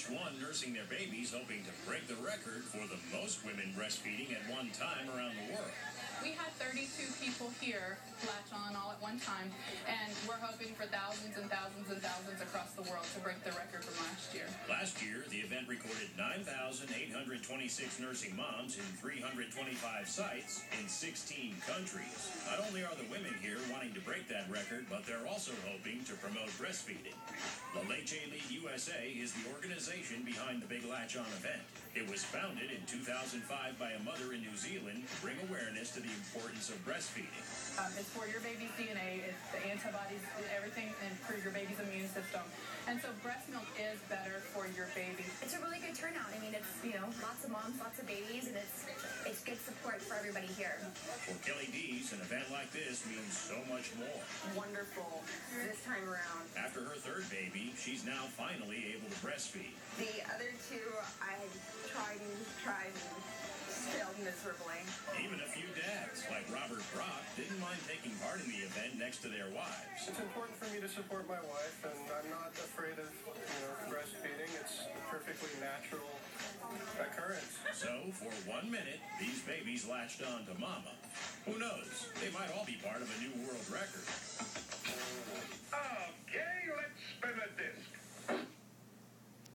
each one nursing their babies, hoping to break the record for the most women breastfeeding at one time around the world. We had 32 people here latch on all at one time, and we're hoping for thousands and thousands and thousands across the world to break the record from last year. Last year, the event recorded 9,826 nursing moms in 325 sites in 16 countries. Not only are the women here wanting to break that record, but they're also hoping to promote breastfeeding. La Leche League USA is the organization behind the Big Latch On event. It was founded in 2005 by a mother in New Zealand to bring awareness to the importance of breastfeeding. It's for your baby's DNA, it's the antibodies, everything, and for your baby's immune system. And so breast milk is better for your baby. It's a really good turnout. I mean, it's, lots of moms, lots of babies, and it's good support for everybody here. For Kelly Dees, an event like this means so much more. Wonderful this time around. After her third baby, she's now finally able to breastfeed. The other two, I tried and failed miserably. Even a few dads, like Robert Brock, didn't mind taking part in the event next to their wives. It's important for me to support my wife, and I'm not afraid of, breastfeeding. It's a perfectly natural occurrence. So, for 1 minute, these babies latched on to mama. Who knows? They might all be part of a new world record. Okay, let's spin a disc.